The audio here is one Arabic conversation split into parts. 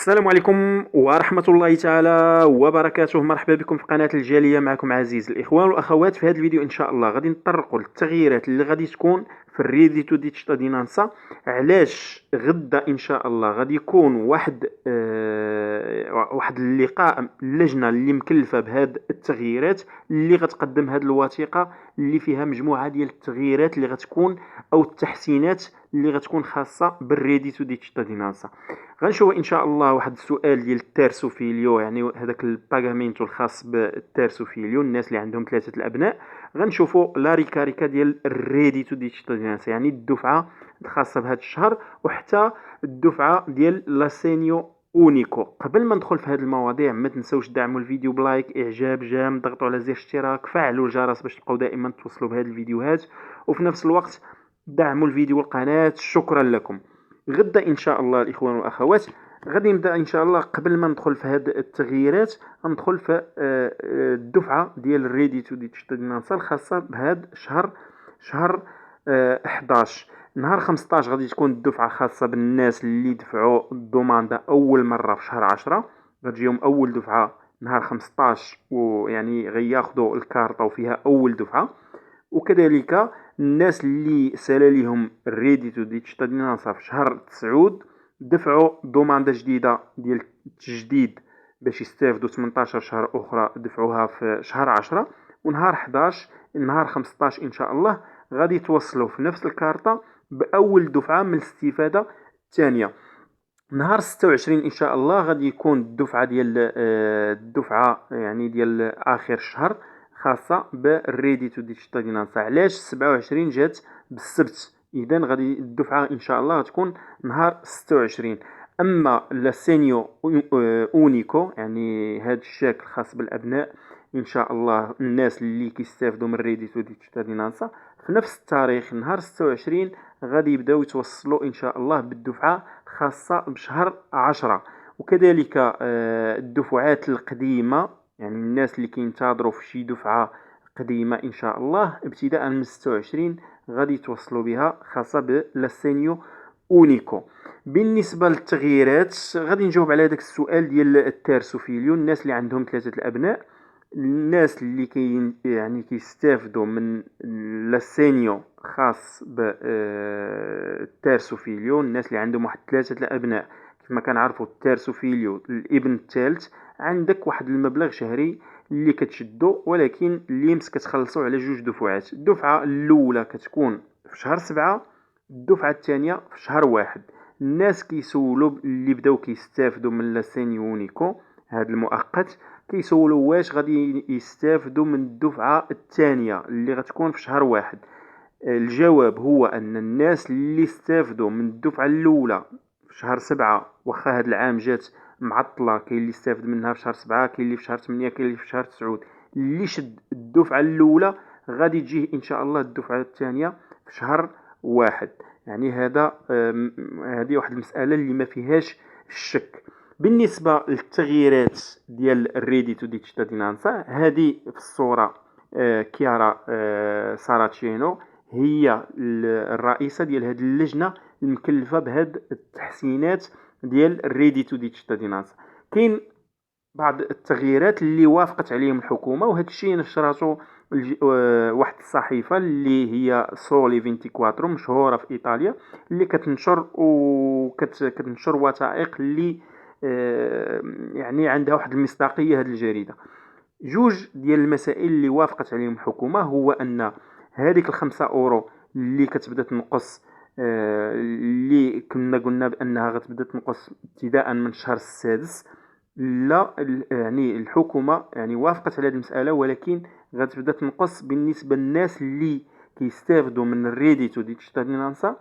السلام عليكم ورحمة الله تعالى وبركاته. مرحبا بكم في قناة الجالية. معكم عزيز. الإخوان والأخوات، في هذا الفيديو إن شاء الله غادي نطرقوا للتغييرات اللي غادي تكون في الريدي تو ديتش دينانسا. علاش غدا إن شاء الله غادي يكون واحد اللقاء اللجنة اللي مكلفة بهاد التغييرات اللي غتقدم هاد الوثيقة اللي فيها مجموعة ديال التغييرات اللي غتكون أو التحسينات اللي غتكون خاصة بالريدي تو ديتش دينانسا. غنشوف ان شاء الله واحد السؤال ديال التيرسوفيليو، يعني هذاك الباغامينتو الخاص بالتيرسوفيليو، الناس اللي عندهم ثلاثه الابناء. غنشوفوا لا ريكاريكا ديال الريدي تو ديتش، يعني الدفعه الخاصه بهذا الشهر، وحتى الدفعه ديال لاسينيو اونيكو. قبل ما ندخل في هذه المواضيع، ما تنسوش دعموا الفيديو بلايك، اعجاب جام، ضغطوا على زر اشتراك، فعلوا الجرس باش تبقوا دائما توصلوا بهذه الفيديوهات، وفي نفس الوقت دعموا الفيديو والقناه. شكرا لكم. غدا ان شاء الله الاخوان والاخوات غادي نبدا ان شاء الله. قبل ما ندخل في هذه التغييرات ندخل في الدفعه ديال الريدي تو ديتش الخاصه بهذا الشهر، شهر 11. نهار 15 غادي تكون الدفعه خاصه بالناس اللي دفعوا الضمانده اول مره في شهر 10. غتجيهم اول دفعه نهار 15، ويعني غياخذوا الكارطه وفيها اول دفعه. وكذلك الناس اللي سالاليهم الريدي تو ديتش في شهر 9 دفعوا ضمانده جديده ديال التجديد باش يستافدوا 18 شهر اخرى، دفعوها في شهر 10. ونهار 11 نهار 15 ان شاء الله غادي توصلوا في نفس الكارطه باول دفعه من الاستفاده الثانيه. نهار 26 ان شاء الله غادي يكون الدفعه ديال الدفعه يعني ديال اخر الشهر خاصه بالريدي تو ديتش. علاش 27 جات بالسبت؟ اذا غادي الدفعه ان شاء الله غتكون نهار 26. اما لاسينيو اونيكو، يعني هذا الشكل خاص بالابناء ان شاء الله، الناس اللي كيستافدوا من ريدي تو ديتش في نفس التاريخ نهار 26 غادي يبداو يتوصلوا ان شاء الله بالدفعه خاصه بشهر 10. وكذلك الدفعات القديمه، يعني الناس اللي كينتظروا في شي دفعه قديمه ان شاء الله ابتداء من 26 غادي يتوصلوا بها خاصه بلاسينيو اونيكو. بالنسبه للتغييرات غادي نجاوب على هذاك السؤال ديال التيرسوفيليو، الناس اللي عندهم ثلاثه الابناء. الناس اللي يعني كيستافدوا من لاسينيو خاص بالتيرسوفيليو، الناس اللي عندهم واحد ثلاثة الأبناء. كما كنعرفوا التيرسوفيليو الابن الثالث عندك واحد المبلغ شهري اللي كتشدو، ولكن اللي كتخلصوا على جوج دفعات. الدفعة الأولى كتكون في شهر 7، الدفعة الثانية في شهر 1. الناس كيسولوا اللي بداو كيستافدوا من لاسينيو اونيكو هذا المؤقت، كيسولوا واش غادي يستافدوا من الدفعة الثانية اللي غتكون في شهر 1. الجواب هو أن الناس اللي استافدوا من الدفعة الأولى في شهر 7، واخا هذا العام جات معطلة، كاين اللي استافد منها في شهر 7، كاين اللي في شهر 8، كاين اللي في شهر 9. اللي شد الدفعة الأولى غادي تجيه إن شاء الله الدفعة الثانية في شهر 1. يعني هذه واحد المسألة اللي ما فيهاش الشك. بالنسبة للتغييرات ديال الريدي تو ديتش هذه في الصورة كيارا ساراتشينو هي الرئيسة ديال هذه اللجنة المكلفة بهذه التحسينات ديال الريدي تو ديتش كاين بعض التغييرات اللي وافقت عليهم الحكومة، وهذا الشيء نشرته واحد الصحيفة اللي هي سولي 24 مشهورة في إيطاليا، اللي كتنشر كتنشر وثائق اللي يعني عندها واحد المصداقية. هذه الجريدة جوج ديال المسائل اللي وافقت عليهم الحكومة هو أن هذيك ال5 أورو اللي كتبدا تنقص، اللي كنا قلنا بأنها غتبدا تنقص ابتداء من الشهر السادس، لا يعني الحكومة يعني وافقت على هذه المسألة، ولكن غتبدا تنقص بالنسبة للناس اللي كيستافدوا من الريدي تو دي تشيتادينانسا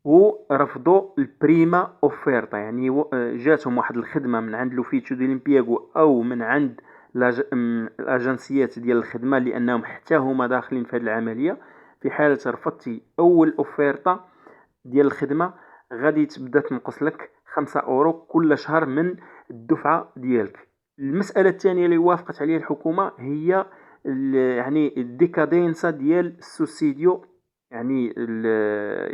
ورفضوا البريما اوفيرتا. يعني جاتهم واحد الخدمة من عند لوفيتشو دي ليمبياغو أو من عند الأجنسيات ديال الخدمة، لأنهم حتى هما داخلين في هذه العملية. في حالة رفضتي أول اوفيرتا ديال الخدمة غادي تبدا تنقص لك 5 أورو كل شهر من الدفعة ديالك. المسألة الثانية اللي وافقت عليها الحكومة هي يعني الديكادينسا ديال السوسيديو، يعني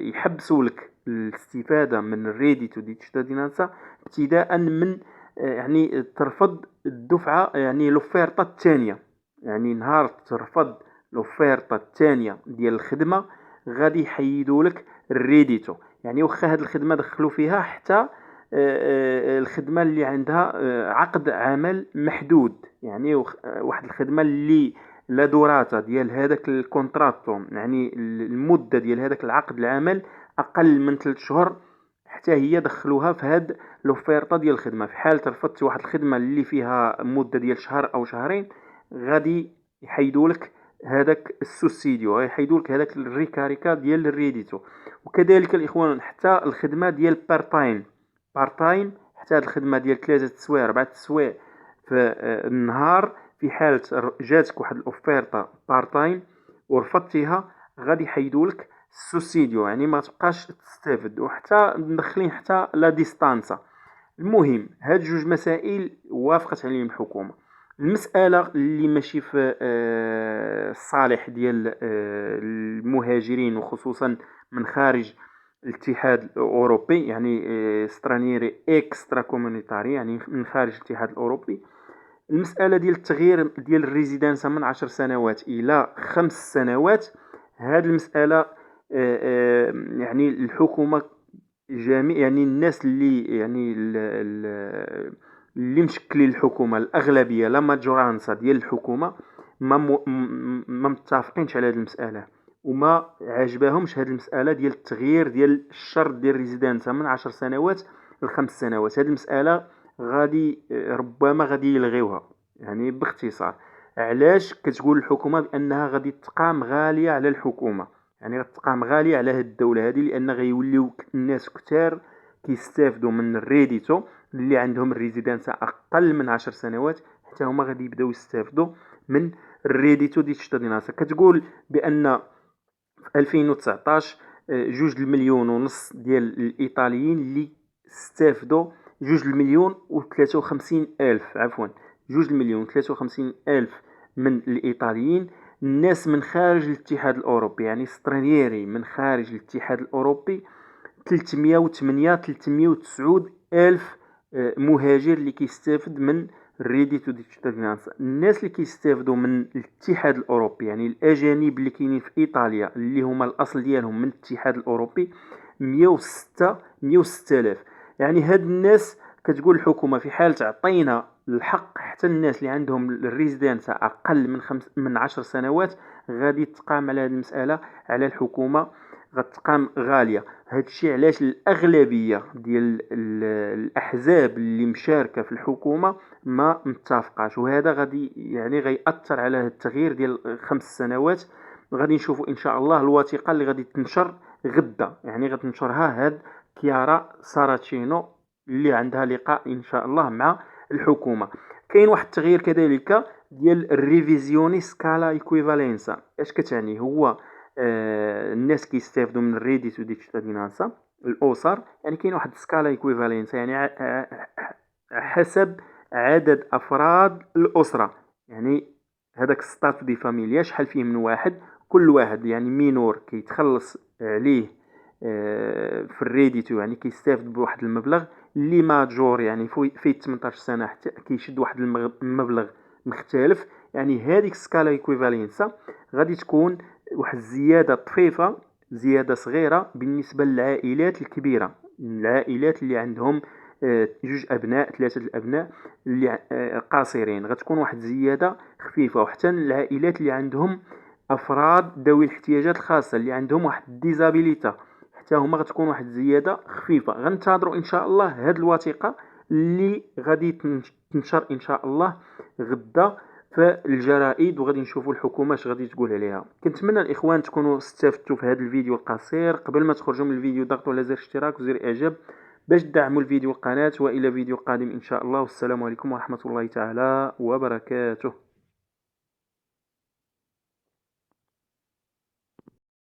يحبسوا لك الاستفادة من الريديتو دي تشتادينانسا ابتداء من يعني ترفض الدفعة يعني لوفيرطة الثانية. يعني نهار ترفض لوفيرطة الثانية ديال الخدمة غادي يحيدولك الريديتو. يعني واخا هاد الخدمة دخلوا فيها حتى الخدمة اللي عندها عقد عمل محدود. يعني واحد الخدمة اللي لا دوراتا ديال هذاك الكونتراتو، يعني المدة ديال هذاك العقد العمل أقل من 3 شهور، حتى هي دخلوها في هاد لوفيرطا ديال الخدمة. في حال رفضتي واحد الخدمة اللي فيها مدة ديال شهر أو شهرين غادي يحيدولك هذاك السوسيديو، غيحيدولك هذاك الريكاريكا ديال الريديتو. وكذلك الإخوان حتى الخدمة ديال بارتايم حتى هاد الخدمة ديال 3 سوايع 4 سوايع في النهار، في حالة جاتك واحد الأوفيرطا بارتايم ورفضتيها غادي يحيدولك السوسيديو، يعني ما تبقاش تستافد. وحتى مدخلين حتى لا ديستانسا. المهم هاد جوج مسائل وافقت عليهم الحكومة. المسألة اللي ماشي في الصالح ديال المهاجرين وخصوصا من خارج الاتحاد الأوروبي، يعني سترانيري اكسترا كومونيتاري، يعني من خارج الاتحاد الأوروبي. المسألة ديال التغيير ديال الريزيدانسا من 10 سنوات إلى 5 سنوات، هاد المسألة يعني الحكومة جميع يعني الناس اللي يعني اللي مشكلين الحكومة الأغلبية لا ماجورانسا ديال الحكومة ما متفقينش على هذه المسألة، وما عجباهمش هذه المسألة ديال التغيير ديال الشرط ديال الريزيدانسا من 10 سنوات ل5 سنوات. هذه المسألة غادي ربما غادي يلغيوها. يعني باختصار علاش كتقول الحكومة بأنها غادي تقام غالية على الحكومة، يعني غتقام غالية على هاد الدولة هذه، لأن غيوليو الناس كتار كيستافدوا من الريديتو اللي عندهم الريزيدانسا أقل من 10 سنوات، حتى هما غادي يبداو يستافدوا من الريديتو دي تشتاديناسا. كتقول بأن في 2019 2.5 مليون ديال الإيطاليين اللي استافدوا 2.053 عفوا 2.053 من الإيطاليين. الناس من خارج الاتحاد الأوروبي يعني سترانييري من خارج الاتحاد الأوروبي 309 ألف مهاجر اللي كيستافد من الريديتو دي تشتادينانسا. الناس اللي كيستافدوا من الاتحاد الأوروبي يعني الأجانب اللي كاينين في إيطاليا اللي هما الأصل ديالهم من الاتحاد الأوروبي 106 ألاف. يعني هاد الناس كتقول الحكومة في حال تعطينا الحق حتى الناس اللي عندهم الريزيدانسا أقل من 10 سنوات غادي تقام على هذه المسألة على الحكومة، غتقام غالية. هادشي علاش الأغلبية ديال الأحزاب اللي مشاركة في الحكومة ما متفقاش، وهذا غادي يعني غيأثر على التغيير ديال 5 سنوات. غادي نشوفوا إن شاء الله الوثيقة اللي غادي تنشر غدا، يعني غتنشرها هاد كيارا ساراتشينو اللي عندها لقاء إن شاء الله مع الحكومة. كاين واحد التغيير كذلك ديال الريفيزيوني سكالا ايكويفالينسا. اش كتعني؟ هو الناس كيستافدوا من الريديتو دي تشتادينانسا الأسر، يعني كاين واحد سكالا ايكويفالينسا يعني حسب عدد أفراد الأسرة. يعني هذاك ستاتو دي فاميليا شحال فيه من واحد، كل واحد يعني مينور كيتخلص عليه في الريديتو يعني كيستافد بواحد المبلغ، اللي ماجور يعني فيه 18 سنة حتى كيشد واحد المبلغ مختلف. يعني هذيك سكالا ايكويفالينسا غادي تكون واحد الزيادة طفيفة، زيادة صغيرة بالنسبة للعائلات الكبيرة، العائلات اللي عندهم 2 أبناء 3 الأبناء اللي قاصرين، غتكون واحد زيادة خفيفة. وحتى العائلات اللي عندهم أفراد ذوي الاحتياجات الخاصة اللي عندهم واحد الديزابيليتا حتى هما غتكون واحد الزيادة خفيفة. غنتظروا إن شاء الله هاد الوثيقة اللي غادي تنشر إن شاء الله غدا في الجرائد، وغادي نشوفوا الحكومة اش غادي تقول عليها. كنتمنى الإخوان تكونوا استفدتوا في هذا الفيديو القصير. قبل ما تخرجوا من الفيديو ضغطوا على زر اشتراك وزر إعجاب باش تدعموا الفيديو القناة. وإلى فيديو قادم إن شاء الله، والسلام عليكم ورحمة الله تعالى وبركاته.